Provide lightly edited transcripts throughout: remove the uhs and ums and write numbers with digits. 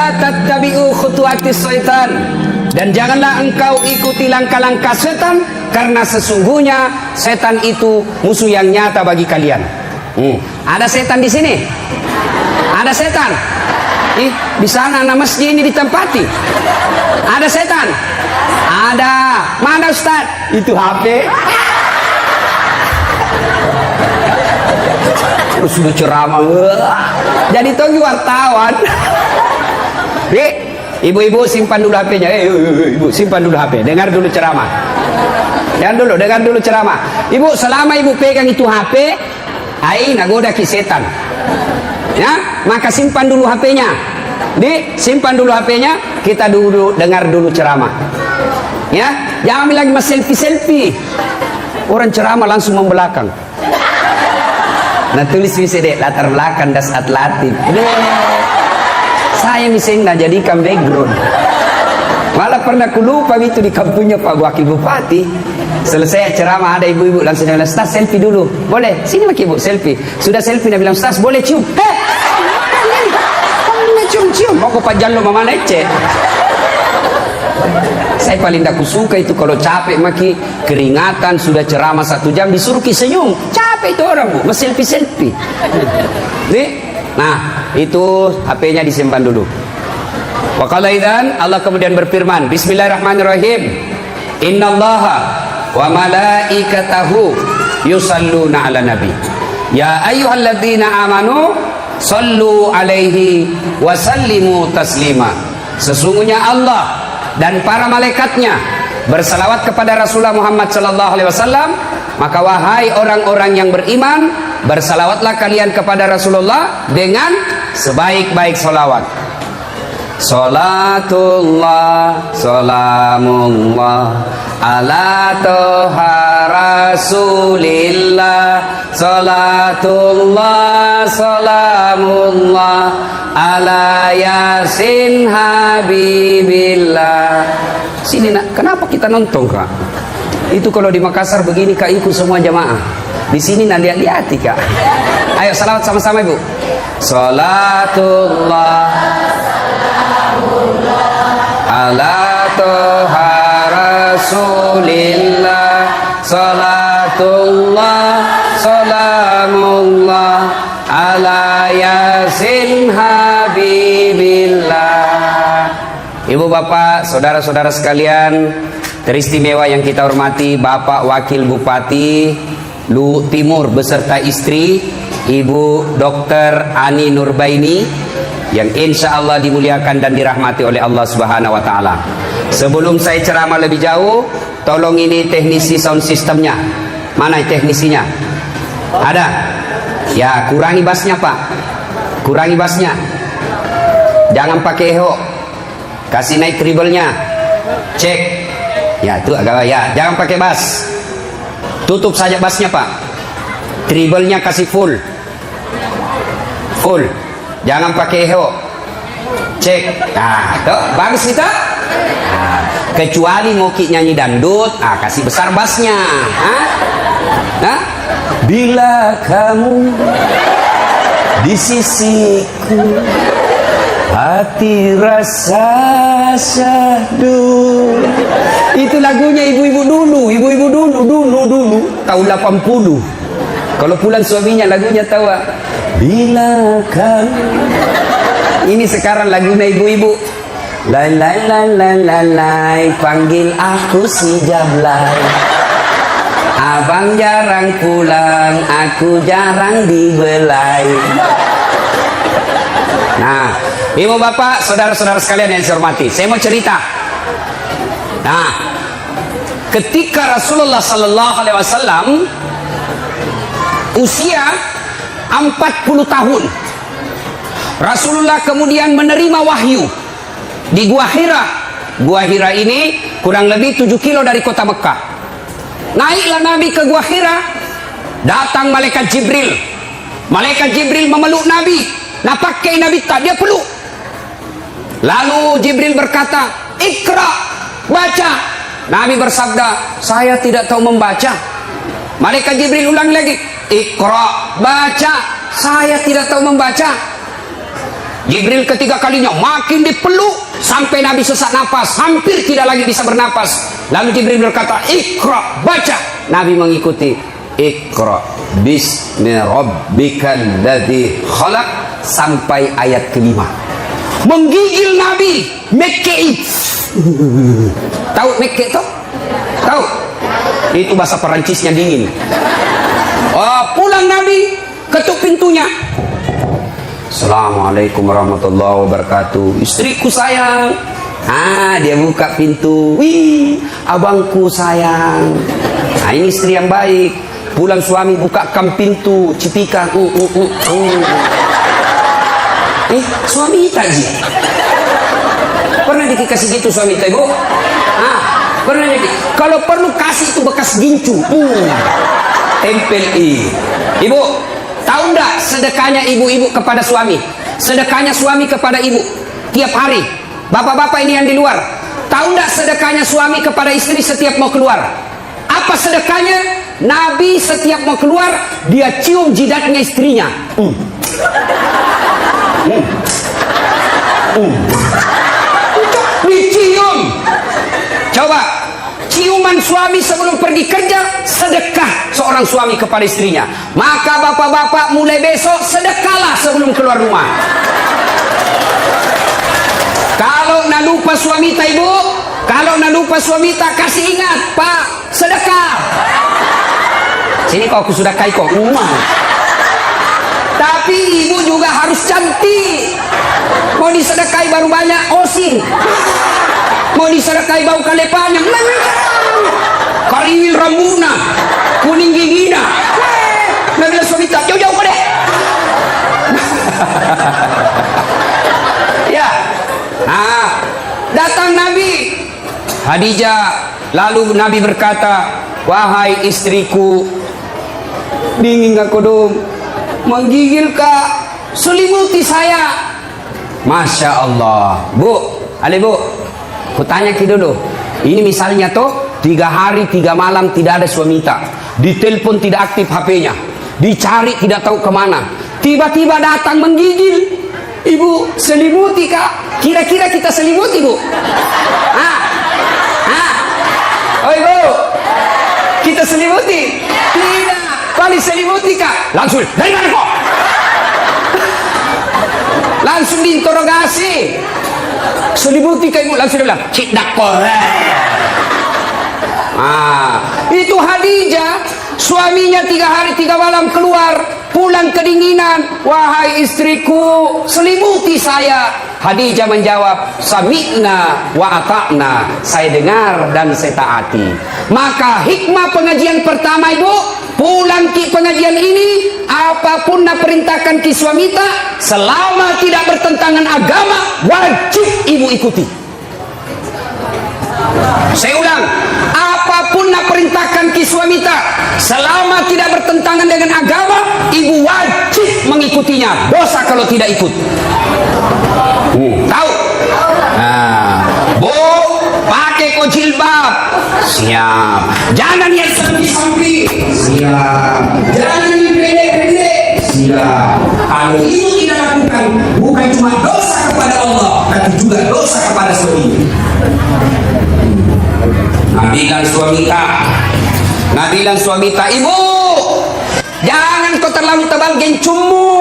Wala tattabi'u khutuwatis syaitan, dan janganlah engkau ikuti langkah-langkah setan, karena sesungguhnya setan itu musuh yang nyata bagi kalian. Ada setan di sini? Ada setan? Di sana nama masjid ini ditempati. Ada setan? Ada. Mana Ustaz? Itu HP. Sudah ceramah. Jadi tunggu wartawan. Ibu-ibu simpan dulu HP-nya. Ibu simpan dulu HP. Dengar dulu ceramah. Dengar dulu ceramah. Ibu, selama ibu pegang itu HP, nagoda ki setan. Ya, maka simpan dulu HP-nya. Simpan dulu HP-nya, kita dulu dengar dulu ceramah. Ya, jangan lagi mas selfie. Orang ceramah langsung membelakang. Nah, tulis bisa deh latar belakang das atlatif. Saya misalnya jadikan background. Malah pernah lupa itu di kampungnya Pak Wakil Bupati. Selesai ceramah ada ibu-ibu langsung bilang, "Ustaz, selfie dulu." "Boleh." "Sini Pak Ibu, selfie." Sudah selfie dia bilang, "Ustaz, boleh cium." Cium. Mau ke pajalo mama leceh. Saya paling tak suka itu kalau capek maki keringatan sudah ceramah 1 jam disuruh senyum. Capek itu orang bu, selfie. Nah itu HP-nya disimpan dulu. Waqala idzan, Allah kemudian berfirman, Bismillahirrahmanirrahim. Innallaha wa malaikatahu yusalluna ala nabi. Ya ayyuhalladzina amanu sallu alaihi wa sallimu taslima. Sesungguhnya Allah dan para malaikatnya bersalawat kepada Rasulullah Muhammad sallallahu alaihi wasallam, maka wahai orang-orang yang beriman, bersalawatlah kalian kepada Rasulullah dengan sebaik-baik salawat. Salatullah salamullah ala toha rasulillah. Salatullah salamullah ala yasin habibillah. Sini nak, kenapa kita nonton kak? Itu kalau di Makassar begini kak, ikut semua jamaah. Di sini nak lihat-lihati kak. Ayo salawat sama-sama ibu. Salatullah ala toha rasulillah. Salatullah salamullah ala yasin habibillah. Ibu bapak, saudara-saudara sekalian teristimewa yang kita hormati, Bapak Wakil Bupati Lu Timur beserta istri Ibu Dr. Ani Nurbaini yang insya Allah dimuliakan dan dirahmati oleh Allah Subhanahu wa Ta'ala. Sebelum saya ceramah lebih jauh, tolong ini teknisi sound systemnya. Mana teknisinya? Ada? Ya, kurangi bassnya Pak. Kurangi bassnya. Jangan pakai echo. Kasih naik treble-nya. Cek. Ya, itu agak ya. Jangan pakai bass. Tutup saja bassnya Pak. Treble-nya kasih full. Full. Jangan pakai echo. Cek. Nah, tuh bagus kita. Nah, kecuali mau nyanyi dangdut, kasih besar bassnya. Nah, bila kamu di sisiku, hati rasa syahdu. Itu lagunya ibu-ibu dulu, tahun 80. Kalau pulang suaminya lagunya tahu. Bila kamu. Ini sekarang lagunya ibu-ibu. Lai lai lai lai lai lai, panggil aku si Jablay. Abang jarang pulang, aku jarang dibelai. Nah, ibu bapak, saudara-saudara sekalian yang saya hormati, saya mau cerita. Nah, ketika Rasulullah Sallallahu Alaihi Wasallam usia 40 tahun, Rasulullah kemudian menerima wahyu di Gua Hira. Gua Hira ini kurang lebih 7 kilo dari kota Mekah. Naiklah Nabi ke Gua Hira, datang malaikat Jibril. Malaikat Jibril memeluk Nabi. Nah pakai Nabi tak, dia peluk. Lalu Jibril berkata, "Iqra, baca." Nabi bersabda, "Saya tidak tahu membaca." Malaikat Jibril ulang lagi, "Iqra, baca." "Saya tidak tahu membaca." Jibril ketiga kalinya makin dipeluk sampai Nabi sesak napas, hampir tidak lagi bisa bernapas. Lalu Jibril berkata, "Iqra, baca." Nabi mengikuti, "Iqra bismi rabbikal ladzi khalaq," sampai ayat kelima. Menggigil Nabi, mekei. Tahu mekei toh? Tahu? Itu bahasa Perancisnya dingin. Oh, pulang Nabi, ketuk pintunya. "Assalamualaikum warahmatullahi wabarakatuh. Istriku sayang." Dia buka pintu. "Wih, abangku sayang." Ini istri yang baik. Pulang suami bukakan pintu, cipikan. Suami tadi. Pernah dikasih gitu suami tadi, Bu? Pernah jadi. Kalau perlu kasih itu bekas gincu. Tempel Ibu, tahu enggak sedekahnya ibu-ibu kepada suami? Sedekahnya suami kepada ibu tiap hari. Bapak-bapak ini yang di luar, tahu enggak sedekahnya suami kepada istri setiap mau keluar? Apa sedekahnya? Nabi setiap mau keluar, dia cium jidatnya istrinya. Dicium. Coba, ciuman suami sebelum pergi kerja, sedekah seorang suami kepada istrinya. Maka bapak-bapak mulai besok sedekahlah sebelum keluar rumah. Kalau nak lupa suami tak, ibu, kalau nak lupa suami tak, kasih ingat, Pak, sedekah. Sini kok aku sudah kai kok. Tapi ibu juga harus cantik. Mau disedekahi baru banyak osin. Mau disedekahi bau kalepanya. Kariwil rambuna, kuning gigina. Nabi suami tak jauh-jauh kau deh. Ya. Datang Nabi Khadijah. Lalu Nabi berkata, "Wahai istriku, dingin gak kodong? Menggigil kak? Selimuti saya." Masya Allah. Bu, Bu, kutanya ki dulu. Ini misalnya toh 3 hari 3 malam tidak ada suami tak, ditelepon tidak aktif HP-nya, dicari tidak tahu kemana, tiba-tiba datang menggigil. "Ibu, selimuti kak." Kira-kira kita selimuti, Bu? Oh ibu, kita selimuti? Tidak. Paling selimuti kak? Langsung, dari mana kok? Langsung diinterogasi. Selimuti kak ibu? Langsung dia bilang, "Cik dakor." Itu Khadijah, suaminya 3 hari 3 malam keluar, pulang kedinginan. "Wahai istriku, selimuti saya." Khadijah menjawab, "Sami'na wa ata'na." Saya dengar dan saya taati. Maka hikmah pengajian pertama, ibu, pulang ki pengajian ini, apapun nak perintahkan ki suami tak, selama tidak bertentangan agama, wajib ibu ikuti. Saya ulang, apapun nak perintahkan ki suami tak, selama tidak bertentangan dengan agama, ibu wajib mengikutinya. Dosa kalau tidak ikut. Tahu? Bu, pakai kok jilbab. Siap. Jangan yang samping-samping. Siap. Jangan yang pendek-pendek. Siap. Kalau itu tidak lakukan, bukan cuma dosa kepada Allah, tapi juga dosa kepada suami. Nabi dan suami tak, "Ibu, jangan kau terlalu tebal gencummu,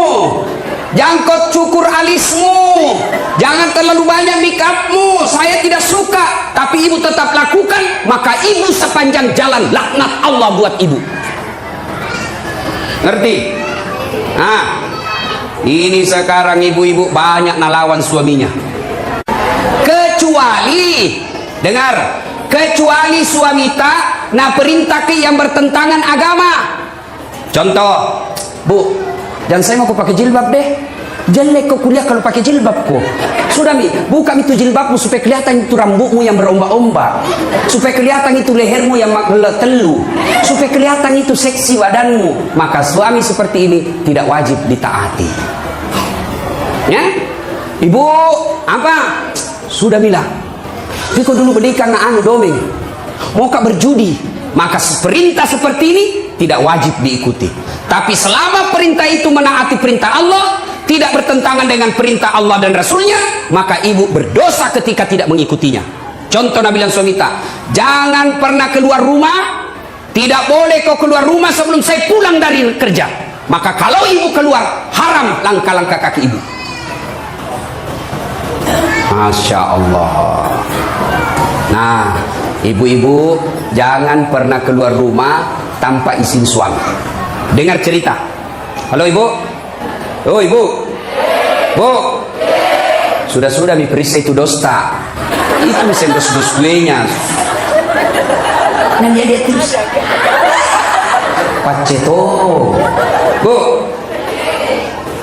jangan kau cukur alismu, jangan terlalu banyak makeupmu, saya tidak suka." Tapi ibu tetap lakukan, maka ibu sepanjang jalan laknat Allah buat ibu. Ngerti? Ini sekarang ibu-ibu banyak nalawan suaminya. Kecuali, dengar, kecuali suami tak na perintah ke yang bertentangan agama. Contoh, "Bu, dan saya mau pakai jilbab deh." "Jelek kau kuliah kalau pakai jilbab kok." "Sudah Mi, buka itu jilbabmu supaya kelihatan itu rambutmu yang berombak-ombak, supaya kelihatan itu lehermu yang telu, supaya kelihatan itu seksi badanmu." Maka suami seperti ini tidak wajib ditaati. Ya, "Ibu, apa?" "Sudah bilang, tapi kau dulu berdikah na domeng, mau kak berjudi." Maka perintah seperti ini tidak wajib diikuti. Tapi selama perintah itu menaati perintah Allah, tidak bertentangan dengan perintah Allah dan Rasulnya, maka ibu berdosa ketika tidak mengikutinya. Contoh Nabi dan suami kita, jangan pernah keluar rumah, tidak boleh kau keluar rumah sebelum saya pulang dari kerja. Maka kalau ibu keluar, haram langkah-langkah kaki ibu. Masya Allah. Nah, ibu-ibu jangan pernah keluar rumah tanpa izin suami. Dengar cerita. Halo ibu. Oh ibu. Bu. Sudah-sudah periksa itu dosta. Itu mesin dos-dos kuenya. Nah dia terus. Paceto. Bu.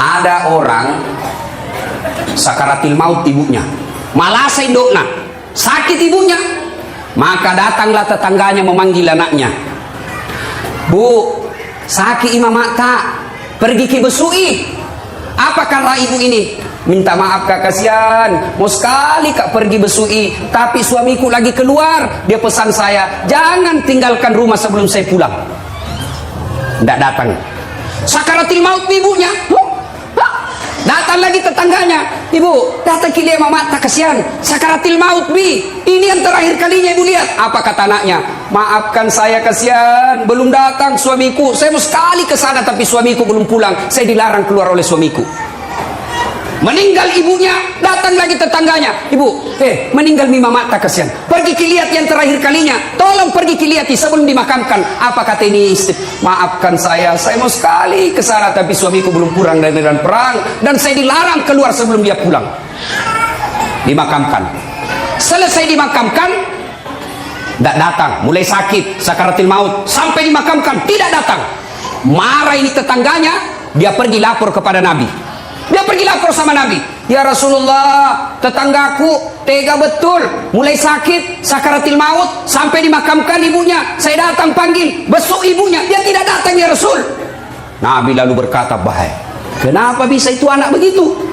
Ada orang sakaratil maut ibunya. Malasa indukna. Sakit ibunya. Maka datanglah tetangganya memanggil anaknya. Bu, sakit imam mata. Pergi ke besui. Apa kata ibu ini? Minta maaf kak, kasihan. Mau sekali kak pergi besui, tapi suamiku lagi keluar. Dia pesan saya, jangan tinggalkan rumah sebelum saya pulang. Tidak datang. Sakaratil maut ibunya. Datang lagi tetangganya, ibu datang ke dia mama tak kasihan, sakaratil maut bi, ini yang terakhir kalinya ibu lihat. Apa kata anaknya? Maafkan saya kasihan, belum datang suamiku, saya mau sekali ke sana tapi suamiku belum pulang, saya dilarang keluar oleh suamiku. Meninggal ibunya, datang lagi tetangganya, ibu, meninggal mi mama tak kasihan, pergi lihat yang terakhir kalinya, tolong pergi lihat sebelum dimakamkan. Apa kata ini istri? Maafkan saya mau sekali ke sana tapi suamiku belum pulang dari medan perang dan saya dilarang keluar sebelum dia pulang. Dimakamkan. Selesai dimakamkan, tidak datang, mulai sakit, sakaratil maut, sampai dimakamkan tidak datang. Marah ini tetangganya, dia pergi lapor kepada Nabi. Dia pergi lapor sama Nabi, ya Rasulullah, tetanggaku tega betul, mulai sakit, sakaratil maut, sampai dimakamkan ibunya. Saya datang panggil, besuk ibunya, dia tidak datang ya Rasul. Nabi lalu berkata, bahaya, kenapa bisa itu anak begitu?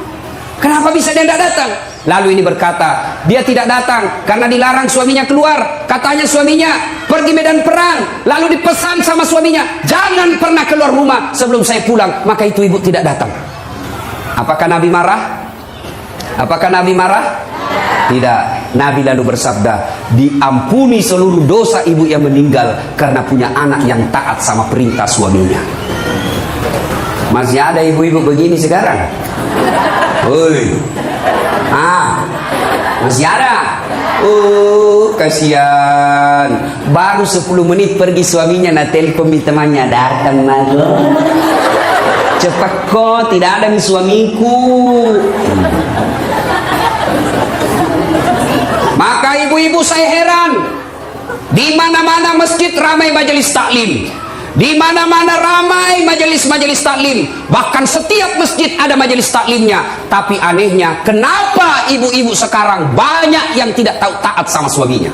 Kenapa bisa dia tidak datang? Lalu ini berkata, dia tidak datang karena dilarang suaminya keluar. Katanya suaminya pergi medan perang, lalu dipesan sama suaminya, jangan pernah keluar rumah sebelum saya pulang. Maka itu ibu tidak datang. Apakah Nabi marah? Apakah Nabi marah? Tidak. Nabi lalu bersabda, diampuni seluruh dosa ibu yang meninggal karena punya anak yang taat sama perintah suaminya. Masih ada ibu-ibu begini sekarang? Woi. Masih ada? Kasihan. Baru 10 menit pergi suaminya, nah telepon temannya, datang mago. Cepat kok, tidak ada suamiku. Maka ibu-ibu saya heran, di mana-mana masjid ramai majelis taklim, di mana-mana ramai majelis-majelis taklim, bahkan setiap masjid ada majelis taklimnya. Tapi anehnya, kenapa ibu-ibu sekarang banyak yang tidak tahu taat sama suaminya?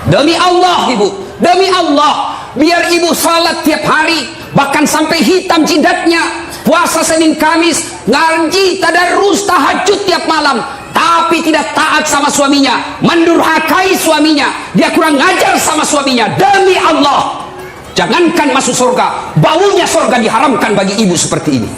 Demi Allah ibu, demi Allah, biar ibu salat tiap hari, bahkan sampai hitam jidatnya, puasa Senin Kamis, ngaji, tadarus, tahajud tiap malam, tapi tidak taat sama suaminya, mendurhakai suaminya, dia kurang ngajar sama suaminya. Demi Allah, jangankan masuk surga, baunya surga diharamkan bagi ibu seperti ini.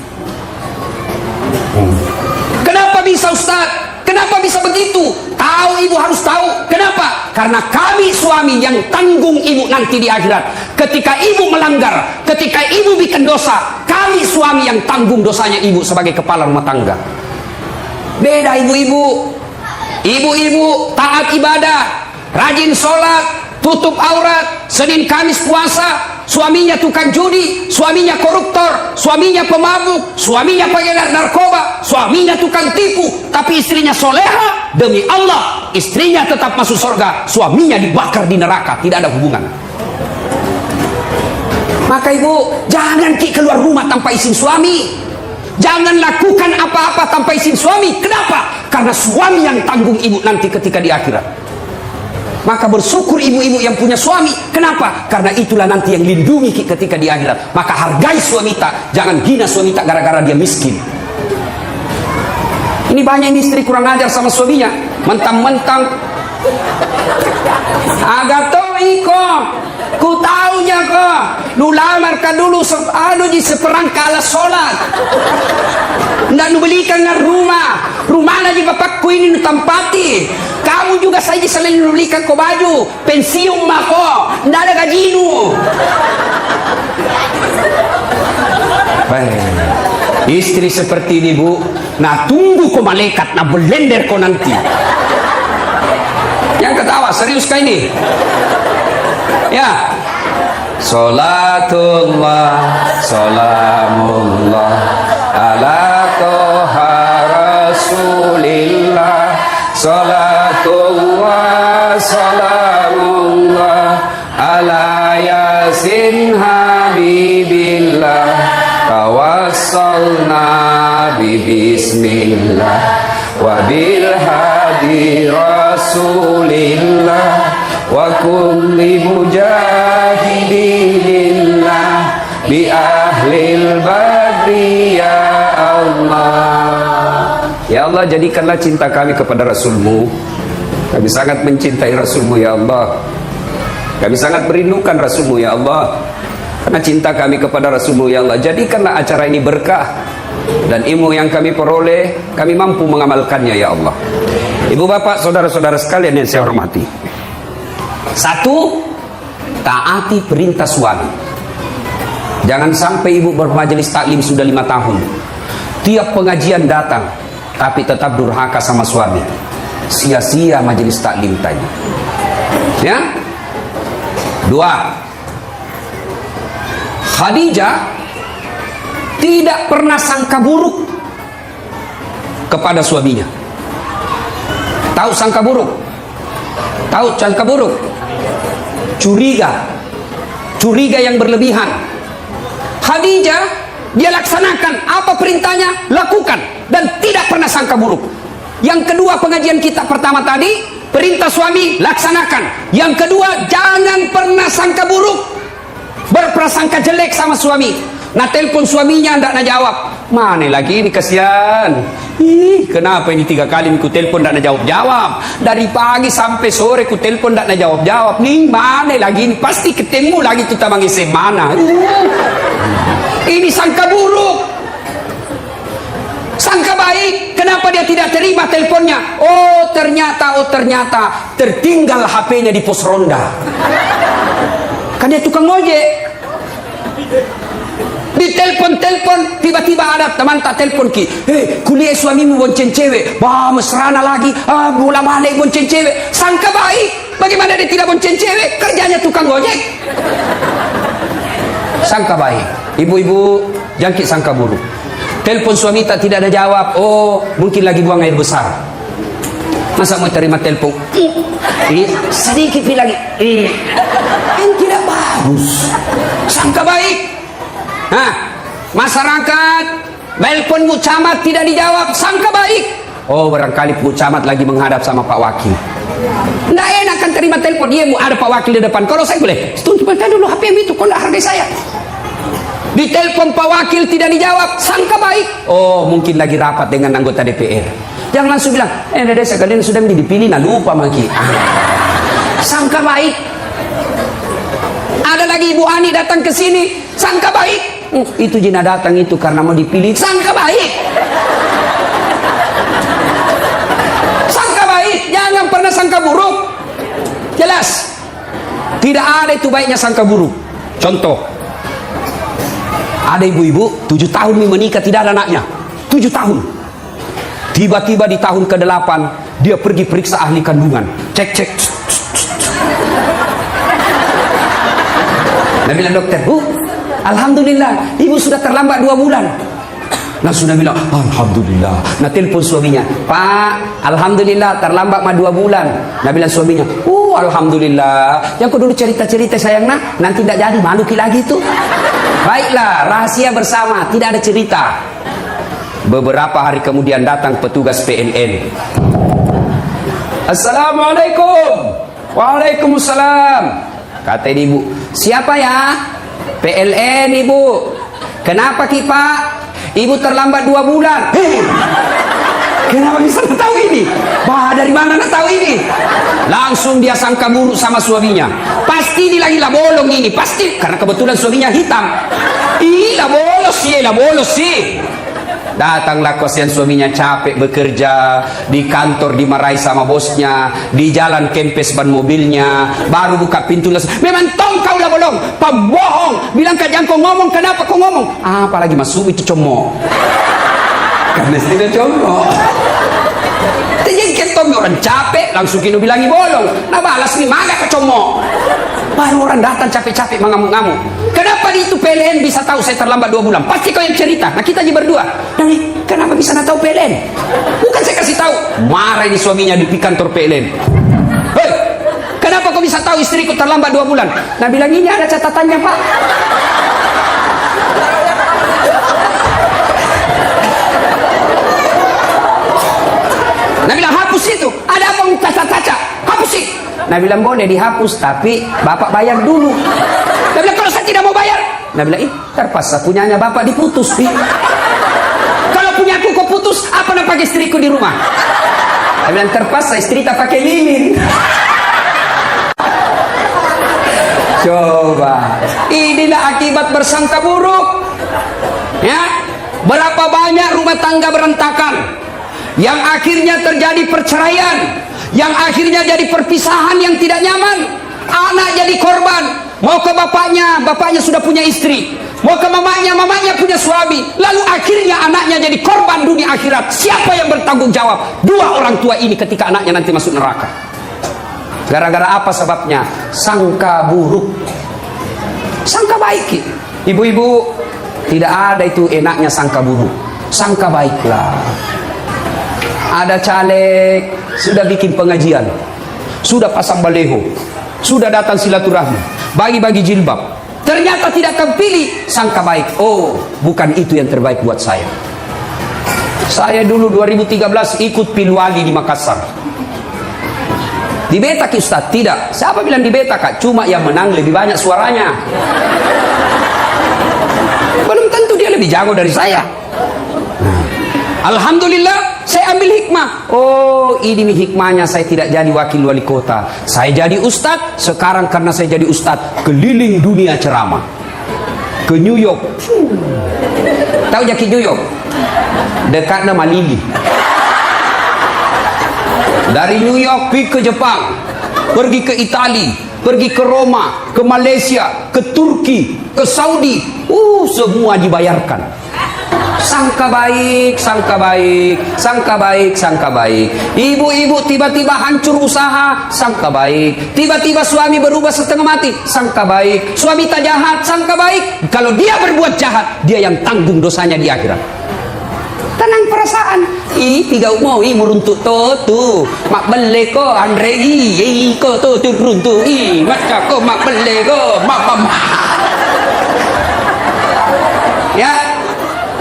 Kenapa bisa Ustaz? Kenapa bisa begitu? Tahu ibu harus tahu. Kenapa? Karena kami suami yang tanggung ibu nanti di akhirat. Ketika ibu melanggar, ketika ibu bikin dosa, kami suami yang tanggung dosanya ibu sebagai kepala rumah tangga. Beda ibu-ibu. Ibu-ibu taat ibadah, rajin sholat, tutup aurat, Senin Kamis puasa. Suaminya tukang judi, suaminya koruptor, suaminya pemabuk, suaminya pengedar narkoba, suaminya tukang tipu, tapi istrinya soleha. Demi Allah, istrinya tetap masuk surga, suaminya dibakar di neraka, tidak ada hubungan. Maka ibu, jangan keluar rumah tanpa izin suami. Jangan lakukan apa-apa tanpa izin suami. Kenapa? Karena suami yang tanggung ibu nanti ketika di akhirat. Maka bersyukur ibu-ibu yang punya suami. Kenapa? Karena itulah nanti yang lindungi ketika di akhirat. Maka hargai suamita, jangan hina suamita gara-gara dia miskin. Ini banyak istri kurang ajar sama suaminya, mentang-mentang agak toh iko, ku taunya kok. lu lamar ka dulu di seperangkala sholat. Nggak lu belikan rumah lagi bapakku ini nu tampati. Kamu juga saja selain lu belikan ko baju, pensiun mah kok, nggak ada gajinu. Istri seperti ini bu, nah tunggu ko malaikat, nah belender ko nanti. Yang ketawa serius kah ini? Ya. Salatullah, salamullah ala toha rasulillah. Salatullah, salamullah ala yasin habibillah. Tawassalna bismillah wa bil hadi rasulillah wa kulli mujahidillah bi ahlil badri ya Allah. Ya Allah, jadikanlah cinta kami kepada Rasul-Mu. Kami sangat mencintai Rasul-Mu ya Allah. Kami sangat merindukan Rasul-Mu ya Allah. Karena cinta kami kepada Rasul-Mu ya Allah, jadikanlah acara ini berkah, dan ilmu yang kami peroleh kami mampu mengamalkannya ya Allah. Ibu bapak saudara-saudara sekalian yang saya hormati, satu, taati perintah suami. Jangan sampai ibu bermajelis taklim sudah 5 tahun, tiap pengajian datang tapi tetap durhaka sama suami, sia-sia majelis taklim tadi ya. Dua, Khadijah tidak pernah sangka buruk kepada suaminya. Tahu sangka buruk? Tahu sangka buruk? Curiga yang berlebihan. Khadijah, dia laksanakan apa perintahnya, lakukan, dan tidak pernah sangka buruk. Yang kedua, pengajian kita pertama tadi, perintah suami laksanakan. Yang kedua, jangan pernah sangka buruk, berprasangka jelek sama suami. Nah telepon suaminya ndak nak jawab, mana lagi ini kasihan. Ih, kenapa ini 3 kali ku telepon ndak nak jawab. Dari pagi sampai sore ku telepon ndak nak jawab. Nih mana lagi ini, pasti ketemu lagi tuh tabang isi mana. Ini sangka buruk. Sangka baik, kenapa dia tidak terima teleponnya? Oh ternyata tertinggal HP-nya di pos ronda. Kan dia tukang ojek. Di telepon tiba-tiba ada teman tak telepon ki, kuliah suamimu bonceng cewek, bah mesrana lagi, bola balik bonceng cewek. Sangka baik, bagaimana dia tidak bonceng cewek, kerjanya tukang ojek. Sangka baik. Ibu-ibu jangkit sangka buruk. Telepon suami tak tidak ada jawab, oh mungkin lagi buang air besar. Masa mau terima telepon? Sedikit lagi. Kan tidak bagus. Sangka baik. Nah, masyarakat telepon Bu Camat tidak dijawab, sangka baik. Oh barangkali Bu Camat lagi menghadap sama Pak Wakil. Nggak enak kan terima telepon, dia ada Pak Wakil di depan. Kalau saya boleh, tunjukkan dulu HP itu, kok nggak hargai saya. Di telepon Pak Wakil tidak dijawab, sangka baik. Oh mungkin lagi rapat dengan anggota DPR. Jangan langsung bilang, dede sekalian sudah dipilih, nah lupa maki. Sangka baik. Ada lagi Ibu Ani datang ke sini, sangka baik. Itu Jina datang itu karena mau dipilih, sangka baik. Sangka baik, jangan pernah sangka buruk. Jelas, tidak ada itu baiknya sangka buruk. Contoh, ada ibu-ibu 7 tahun menikah tidak ada anaknya, 7 tahun. Tiba-tiba di tahun ke-8 dia pergi periksa ahli kandungan, cek. Nah bilang dokter, Bu, alhamdulillah ibu sudah terlambat 2 bulan. Nah sudah bilang alhamdulillah. Nah telepon suaminya, Pak, alhamdulillah terlambat 2 bulan. Nah bilang suaminya, alhamdulillah. Yang kau dulu cerita-cerita sayang, nanti tidak jadi malu lagi tuh. Baiklah, rahasia bersama, tidak ada cerita. Beberapa hari kemudian datang petugas PLN. Assalamualaikum. Waalaikumsalam. Kata ibu, siapa ya? PLN ibu. Kenapa Ki Pak? Ibu terlambat 2 bulan. Kenapa bisa tahu ini? Bah, dari mana nak tahu ini? Langsung dia sangka buruk sama suaminya. Pasti ini lagi labolong ini, pasti karena kebetulan suaminya hitam. Lah bolos sih. Datanglah kosian suaminya capek bekerja di kantor, dimarahi sama bosnya, di jalan kempes ban mobilnya, baru buka pintu memang kau lah bolong, pembohong, bilang jangan kau ngomong, kenapa kau ngomong? Apalagi masuk itu comok, karena tidak comok. Jadi kita orang capek langsung kini bilangi bolong, nah balas nih maga ke comok. Baru orang datang capek-capek mengamuk-ngamuk. Kenapa itu PLN bisa tahu saya terlambat 2 bulan? Pasti kau yang cerita. Nah kita aja berdua. Nah, kenapa bisa tahu PLN? Bukan saya kasih tahu. Marah ini suaminya di kantor PLN. Hei, kenapa kau bisa tahu istriku terlambat 2 bulan? Nah bilang ini ada catatannya Pak. Nah bilang hapus itu. Ada apa kaca-kaca? Hapus sih. Nah bilang boleh dihapus, tapi bapak bayar dulu. Nah bilang kalau saya tidak mau bayar. Nah bilang terpaksa punyanya bapak diputus. Kalau punya aku kau putus, apa nak pakai istriku di rumah? Nah bilang terpaksa istri tak pakai lilin. Coba, inilah akibat bersangka buruk. Ya, berapa banyak rumah tangga berantakan, yang akhirnya terjadi perceraian, yang akhirnya jadi perpisahan yang tidak nyaman. Anak jadi korban, mau ke bapaknya, bapaknya sudah punya istri, mau ke mamanya, mamanya punya suami, lalu akhirnya anaknya jadi korban dunia akhirat. Siapa yang bertanggung jawab? 2 orang tua ini ketika anaknya nanti masuk neraka. Gara-gara apa sebabnya? Sangka buruk, sangka baik. Ibu-ibu, tidak ada itu enaknya sangka buruk, sangka baiklah. Ada caleg sudah bikin pengajian, sudah pasang baleho, sudah datang silaturahmi, bagi-bagi jilbab, ternyata tidak terpilih. Sangka baik, oh bukan itu yang terbaik buat saya. Saya dulu 2013 ikut pilwali di Makassar. Dibetak Ustaz? Tidak. Siapa bilang dibetak Kak? Cuma yang menang lebih banyak suaranya. Belum tentu dia lebih jago dari saya. Alhamdulillah, saya ambil hikmah. Oh, ini hikmahnya saya tidak jadi wakil wali kota. Saya jadi ustadz. Sekarang karena saya jadi ustadz, keliling dunia ceramah. Ke New York. Tahu jaki New York? Dekat nama Lili. Dari New York pergi ke Jepang, pergi ke Itali, pergi ke Roma, ke Malaysia, ke Turki, ke Saudi. Semua dibayarkan. Sangka baik, sangka baik, sangka baik, sangka baik. Ibu-ibu tiba-tiba hancur usaha, sangka baik. Tiba-tiba suami berubah setengah mati, sangka baik. Suami tak jahat, sangka baik. Kalau dia berbuat jahat, dia yang tanggung dosanya di akhirat. Tenang perasaan. Tiga umur meruntuk tu. Mak bele ko Andre ko tu runtuk macam ko mak bele ko mak. Ya.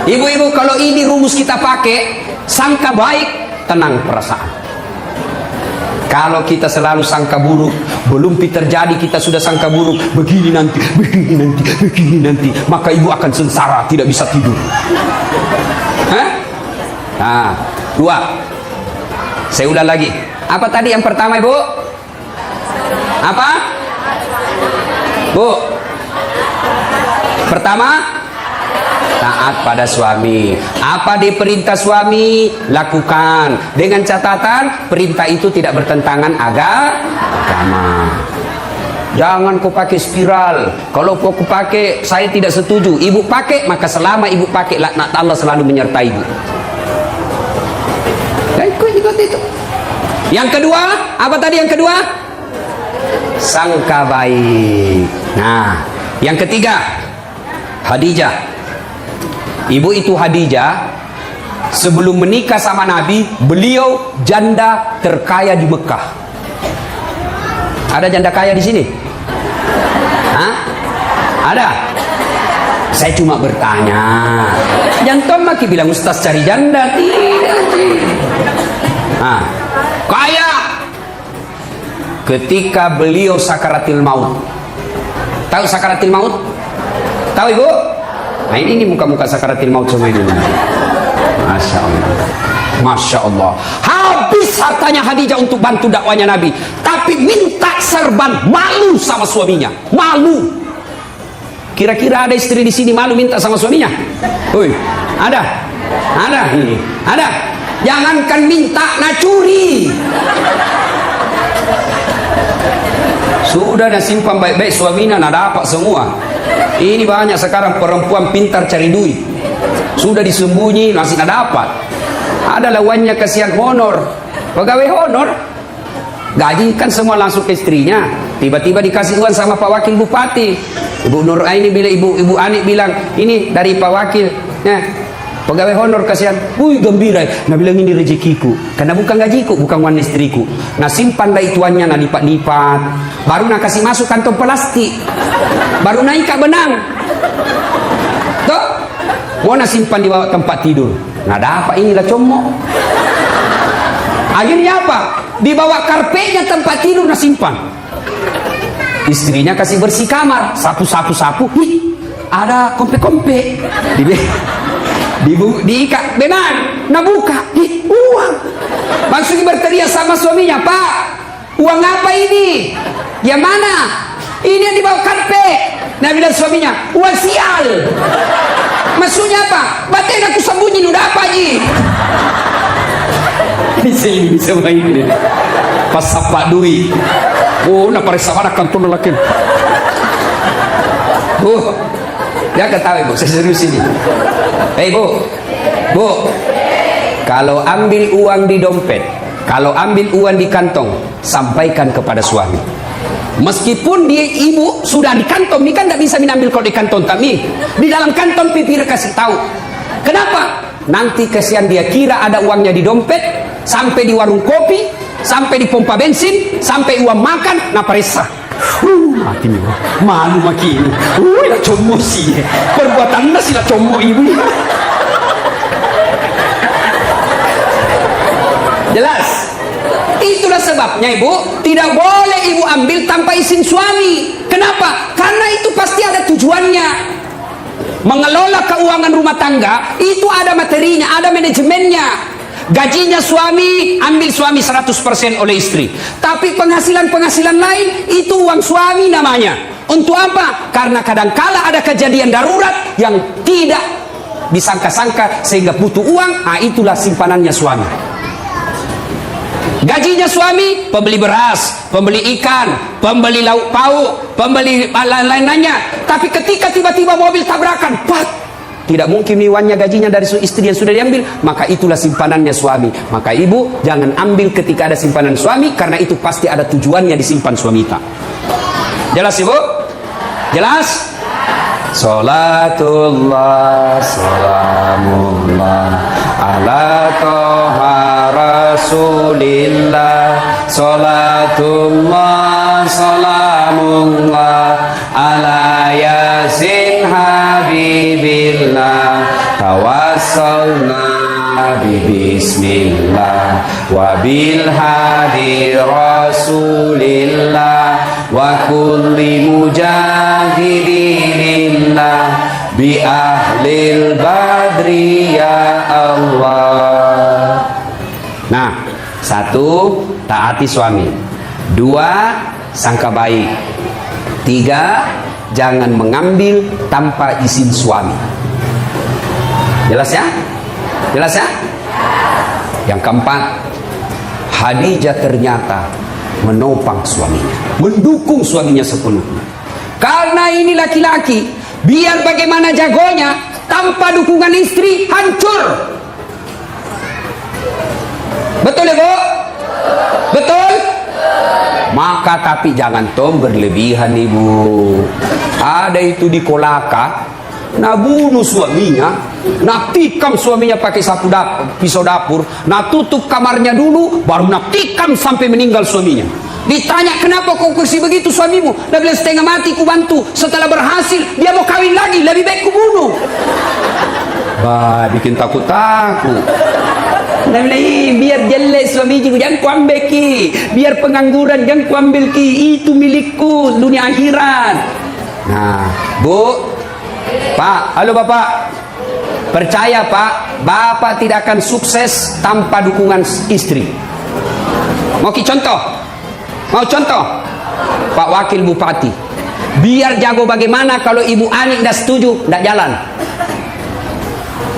Ibu-ibu, kalau ini rumus kita pakai, sangka baik, tenang perasaan. Kalau kita selalu sangka buruk, belum terjadi kita sudah sangka buruk, begini nanti, maka ibu akan sengsara, tidak bisa tidur. Hah? Nah, 2. Saya ulang lagi. Apa tadi yang pertama, Ibu? Apa? Bu? Pertama, taat pada suami. Apa diperintah suami, lakukan. Dengan catatan, perintah itu tidak bertentangan agama. Jangan kau pakai spiral. Kalau kau pakai, saya tidak setuju. Ibu pakai, maka selama ibu pakai, laknat Allah selalu menyertai ibu. Ikut itu. Yang kedua, apa tadi yang kedua? Sangka baik. Nah, yang ketiga, Khadijah. Ibu itu Khadijah, sebelum menikah sama Nabi, beliau janda terkaya di Mekah. Ada janda kaya di sini? Hah? Ada? Saya cuma bertanya. Jangan maki bilang ustaz cari janda. Tidak. Nah, kaya. Ketika beliau sakaratil maut. Tahu sakaratil maut? Tahu Ibu? Nah ini muka-muka sakaratil maut semua ini. Masya Allah. Masya Allah. habis hartanya Khadijah untuk bantu dakwanya Nabi, tapi minta serban, malu sama suaminya, malu. Kira-kira ada istri di sini malu minta sama suaminya? Woi, ada ini, ada. Jangankan minta, nak curi. Sudah dah simpan baik-baik suaminya, nak dapat semua. Ini banyak sekarang perempuan pintar cari duit, sudah disembunyi masih nak dapat. Ada lawannya kasihan honor, pegawai honor, gaji kan semua langsung ke istrinya. Tiba-tiba dikasih uang sama Pak Wakil Bupati. Ibu Nur Aini bilang, Ibu Ani bilang, ini dari Pak Wakil. Nah, pegawai honor kasihan, gembira. Nah bilang ini rezekiku, karena bukan gajiku, bukan uang istriku. Nah simpan dah ituannya, nah lipat-lipat, baru nak kasih masuk kantong plastik, baru naik ke benang. Tuh, mau nak simpan di bawah tempat tidur. Nah dapat inilah comok. Akhirnya apa? Di bawah karpetnya tempat tidur nak simpan. Istrinya kasih bersih kamar, sapu. Ih, ada kompe-kompe. Diikat benang, nak buka, uang. Langsung berteriak sama suaminya, Pak, uang apa ini? Yang mana? Ini yang dibawa karpet. Nah bilang suaminya, uang sial. Maksudnya apa? Batin aku sembunyi, udah apa Ji? Bisa main ini. Pas sapak duit. Oh, nak periksa mana kantong lelaki. Dia ketawa ibu, saya serius ini. Bu, kalau ambil uang di dompet, kalau ambil uang di kantong, sampaikan kepada suami. Meskipun dia ibu sudah di kantong, ini kan tidak bisa mengambil kalau di kantong kami. Di dalam kantong pipir kasih tahu. Kenapa? Nanti kesian dia kira ada uangnya di dompet, sampai di warung kopi, sampai di pompa bensin, sampai uang makan, nah periksa. Mati nih, malu makin. Lah commo sih, perbuatan anda sih lah commo ibu. Jelas. Itulah sebabnya ibu tidak boleh ibu ambil tanpa izin suami. Kenapa? Karena itu pasti ada tujuannya. Mengelola keuangan rumah tangga itu ada materinya, ada manajemennya. Gajinya suami, ambil suami 100% oleh istri. Tapi penghasilan lain itu uang suami namanya. Untuk apa? Karena kadangkala ada kejadian darurat yang tidak disangka-sangka sehingga butuh uang. Nah itulah simpanannya suami. Gajinya suami, pembeli beras, pembeli ikan, pembeli lauk pauk, pembeli lain-lainnya. Tapi ketika tiba-tiba mobil tabrakan, tidak mungkin uangnya gajinya dari istri yang sudah diambil, maka itulah simpanannya suami. Maka ibu jangan ambil ketika ada simpanan suami, karena itu pasti ada tujuannya disimpan suami kita. Jelas ibu? Jelas? Salatullah salamullah ala toha rasulillah. Salatullah salamullah ala yasin habibillah. Tawassalna bismillah wa bil hadi rasulillah wa kulli mujahidinillah bi ahlil badri ya Allah. Nah, satu, taati suami. Dua, sangka baik. Tiga, jangan mengambil tanpa izin suami. Jelas ya? Jelas ya? Yang keempat, Khadijah ternyata menopang suaminya, mendukung suaminya sepenuhnya. Karena ini laki-laki, biar bagaimana jagonya, tanpa dukungan istri hancur. Betul ya Bu? Betul? Maka tapi jangan berlebihan ibu. Ada itu di Kolaka, nah bunuh suaminya, nah tikam suaminya pakai pisau dapur, nah tutup kamarnya dulu, baru nah tikam sampai meninggal suaminya. Ditanya, kenapa kau kursi begitu suamimu? Dia bilang, setengah mati ku bantu, setelah berhasil dia mau kawin lagi, lebih baik ku bunuh. Bah, bikin takut-takut. Dia bilang, biar jelek suamiku, jangan ku ambil ki, biar pengangguran jangan ku ambil ki, itu milikku dunia akhirat. Nah Bu, Pak, halo Bapak, percaya Pak, Bapak tidak akan sukses tanpa dukungan istri. Mau contoh? Mau contoh? Pak Wakil Bupati, biar jago bagaimana kalau Ibu Ani tidak setuju, tidak jalan.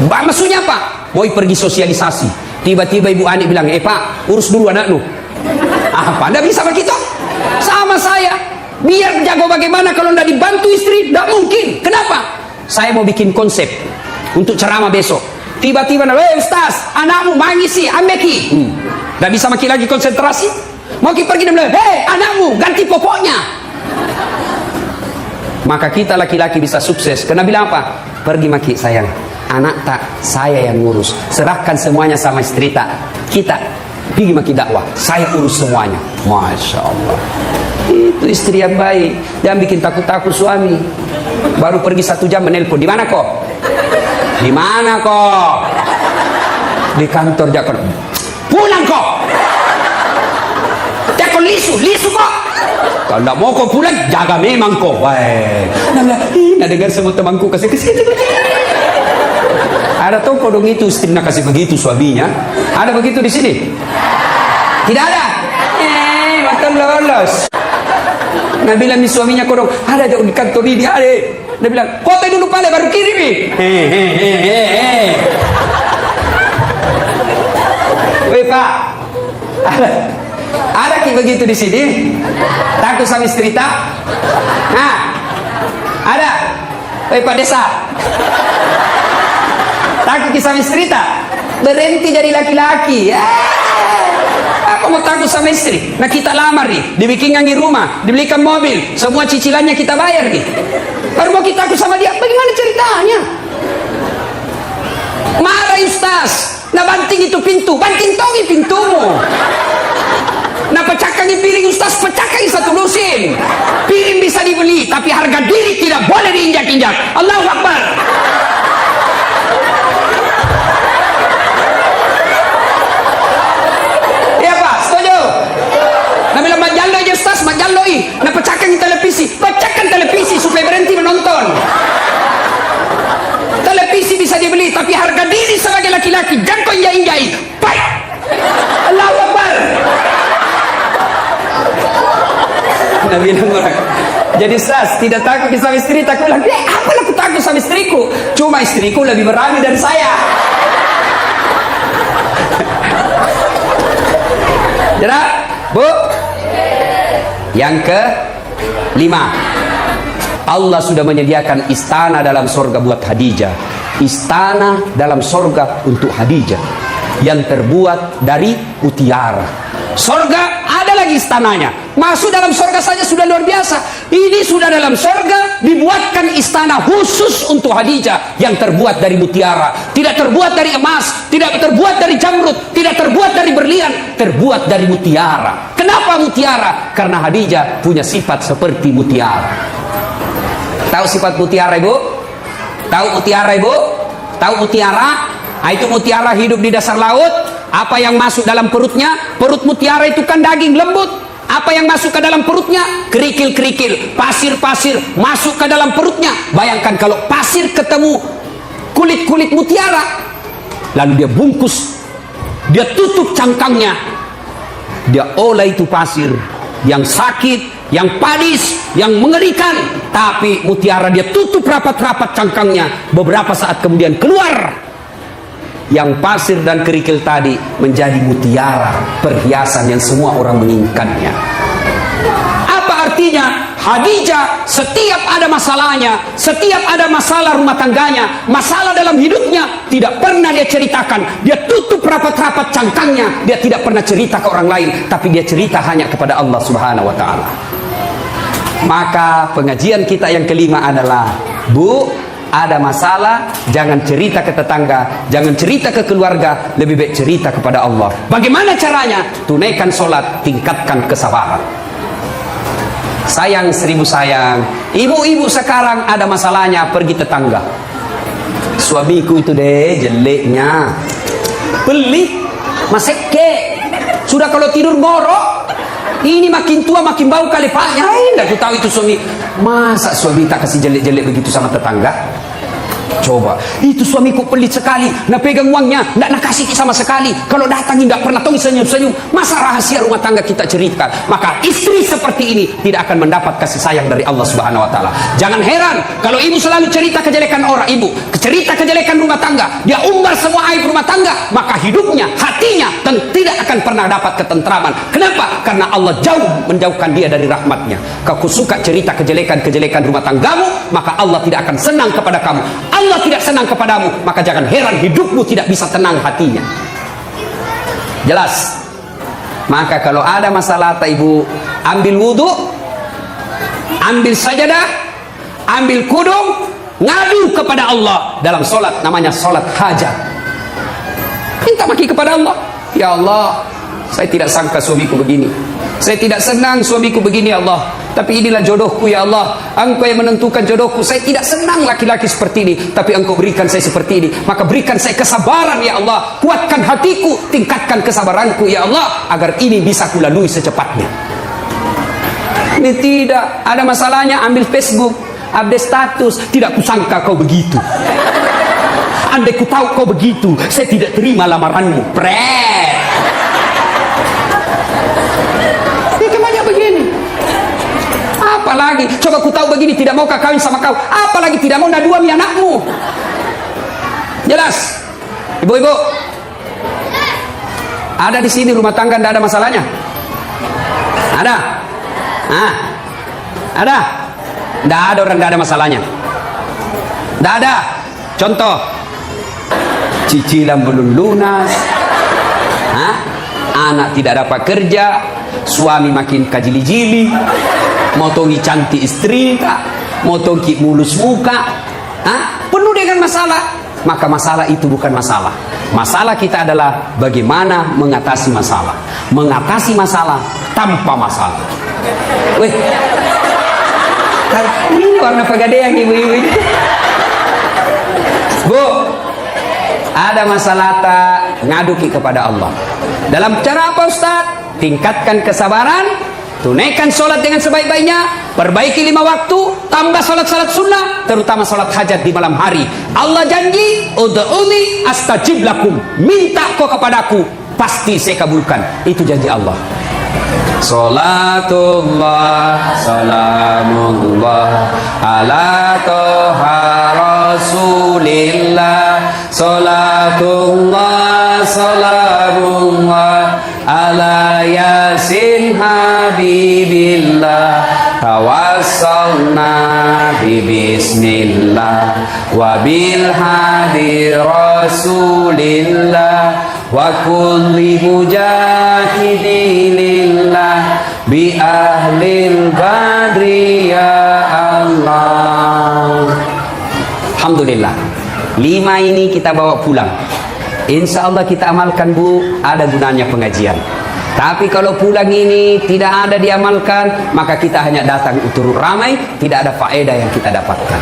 Maksudnya apa? Boy pergi sosialisasi, tiba-tiba Ibu Ani bilang, Pak, urus dulu anak lu. Apa? Tidak bisa begitu? Sama saya, biar jago bagaimana kalau tidak dibantu istri, tidak mungkin. Kenapa? Saya mau bikin konsep untuk ceramah besok. Tiba-tiba, Ustaz, anakmu mangisi, ambeki. Tidak bisa maki lagi konsentrasi. Mau pergi dan bilang, anakmu ganti popoknya. Maka kita laki-laki bisa sukses. Karena bilang apa? Pergi maki sayang, anak tak, saya yang ngurus. Serahkan semuanya sama istri tak. Kita pergi maki dakwah, saya urus semuanya. Masya Allah. Itu istri yang baik. Jangan bikin takut-takut suami. Baru pergi 1 jam menelpon, di mana kok? Di mana kok? Di kantor Jakon. Pulang kok. Jakon lisu kok. Kalau tidak mau kau pulang, jaga memang kok. Nah dengar semua temanku kasih ada toko dong itu istrinya kasih begitu suaminya. Ada begitu di sini? Tidak ada. Makan lolos. Nah bilang di suaminya kodong, ada di kantor ini ada. Dia bilang, foto dulu pale baru kirim nih. Weh Pak, ada ki begitu di sini? Takut sama istri tak? Nah, ada. Weh Pak Desa, takut sama istri tak? Berhenti jadi laki-laki. Apa mau takut sama istri? Nah kita lamar nih, dibikinkan di rumah, dibelikan mobil, semua cicilannya kita bayar nih. Baru mau kita takut sama dia, bagaimana ceritanya? Marah Ustaz, nah banting itu pintu, banting tongi pintumu. Nah pecahkan piring Ustaz, pecahkan satu lusin. Piring bisa dibeli, tapi harga diri tidak boleh diinjak-injak. Allahu Akbar. Nah pecahkan televisi supaya berhenti menonton. Televisi bisa dibeli, tapi harga diri sebagai laki-laki jangan kau injak-injak. Baik. Allahu Akbar. Nah bilang orang, jadi Ustaz tidak takut sama istri, takut lagi. Apalah aku takut sama istriku? Cuma istriku lebih berani dari saya. Jadi, Bu. Yang ke-5, Allah sudah menyediakan istana dalam sorga buat Khadijah. Istana dalam sorga untuk Khadijah yang terbuat dari mutiara. Sorga ada lagi istananya. Masuk dalam sorga saja sudah luar biasa. Ini sudah dalam sorga dibuatkan istana khusus untuk Khadijah yang terbuat dari mutiara. Tidak terbuat dari emas, tidak terbuat dari jamrud, tidak terbuat dari berlian, terbuat dari mutiara. Kenapa mutiara? Karena Khadijah punya sifat seperti mutiara. Tahu sifat mutiara Ibu? Tahu mutiara Ibu? Tahu mutiara? Itu mutiara hidup di dasar laut. Apa yang masuk dalam perutnya? Perut mutiara itu kan daging lembut. Apa yang masuk ke dalam perutnya? Kerikil-kerikil, pasir-pasir masuk ke dalam perutnya. Bayangkan kalau pasir ketemu kulit-kulit mutiara, lalu dia bungkus, dia tutup cangkangnya, dia olah itu pasir yang sakit, yang padis, yang mengerikan, tapi mutiara dia tutup rapat-rapat cangkangnya. Beberapa saat kemudian keluar yang pasir dan kerikil tadi menjadi mutiara, perhiasan yang semua orang menginginkannya. Apa artinya? Khadijah setiap ada masalahnya, setiap ada masalah rumah tangganya, masalah dalam hidupnya, tidak pernah dia ceritakan. Dia tutup rapat-rapat cangkangnya, dia tidak pernah cerita ke orang lain, tapi dia cerita hanya kepada Allah Subhanahu wa taala. Maka pengajian kita yang kelima adalah, Bu, ada masalah, jangan cerita ke tetangga, jangan cerita ke keluarga, lebih baik cerita kepada Allah. Bagaimana caranya? Tunaikan sholat, tingkatkan kesabaran. Sayang 1000 sayang, ibu-ibu sekarang ada masalahnya pergi tetangga. Suamiku itu deh jeleknya, pelit, maseke, sudah kalau tidur ngorok. Ini makin tua makin bau kali paknya. Enggak tahu itu suami. Masa suami tak kasih jelek-jelek begitu sama tetangga? Coba, itu suamiku pelit sekali, nak pegang uangnya, nak kasih sama sekali. Kalau datang tidak pernah tong senyum-senyum. Masa rahasia rumah tangga kita ceritakan? Maka istri seperti ini tidak akan mendapat kasih sayang dari Allah Subhanahu Wa Taala. Jangan heran kalau ibu selalu cerita kejelekan orang, ibu cerita kejelekan rumah tangga, dia umbar semua aib rumah tangga, maka hidupnya, hatinya tidak akan pernah dapat ketentraman. Kenapa? Karena Allah menjauhkan dia dari rahmatnya. Kau suka cerita kejelekan rumah tanggamu, maka Allah tidak akan senang kepada kamu. Allah tidak senang kepadamu, maka jangan heran hidupmu tidak bisa tenang hatinya. Jelas? Maka kalau ada masalah, ibu ambil wudhu, ambil sajadah, ambil kudung, ngadu kepada Allah dalam solat, namanya solat hajat. Minta maki kepada Allah, ya Allah, saya tidak sangka suamiku begini, saya tidak senang suamiku begini ya Allah, tapi inilah jodohku ya Allah, Engkau yang menentukan jodohku. Saya tidak senang laki-laki seperti ini, tapi Engkau berikan saya seperti ini, maka berikan saya kesabaran ya Allah, kuatkan hatiku, tingkatkan kesabaranku ya Allah, agar ini bisa kulalui secepatnya. Ini tidak ada masalahnya, ambil Facebook, update status, tidak kusangka kau begitu, andai ku tahu kau begitu, saya tidak terima lamaranmu. Pret. Apalagi coba ku tahu begini, tidak mau kawin sama kau, apalagi tidak mau dua anakmu. Jelas? Ibu-ibu ada di sini rumah tangga tidak ada masalahnya? Ada? Ada? Tidak ada orang tidak ada masalahnya. Tidak ada. Contoh, cicilan belum lunas, anak tidak dapat kerja, suami makin kajili-jili, motongi cantik istri, motongi mulus muka, penuh dengan masalah. Maka masalah itu bukan masalah. Masalah kita adalah bagaimana mengatasi masalah. Mengatasi masalah tanpa masalah. Weh, ini warna pegadaian ibu-ibu. Bu, ada masalah tak, ngaduki kepada Allah. Dalam cara apa Ustaz? Tingkatkan kesabaran, tunaikan sholat dengan sebaik-baiknya, perbaiki 5 waktu, tambah sholat-sholat sunnah, terutama sholat hajat di malam hari. Allah janji, ud'uni astajib lakum, minta kau kepadaku, pasti saya kabulkan. Itu janji Allah. Salatullah, salamullah, ala toha rasulillah. Salatullah, salamullah, ala yasin habibillah. Tawassalna bismillah wa bil hadi rasulillah wa kulli mujahidilillah bi ahlil badri ya Allah. Alhamdulillah, 5 ini kita bawa pulang. Insya Allah kita amalkan bu, ada gunanya pengajian. Tapi kalau pulang ini tidak ada diamalkan, maka kita hanya datang untuk ramai, tidak ada faedah yang kita dapatkan.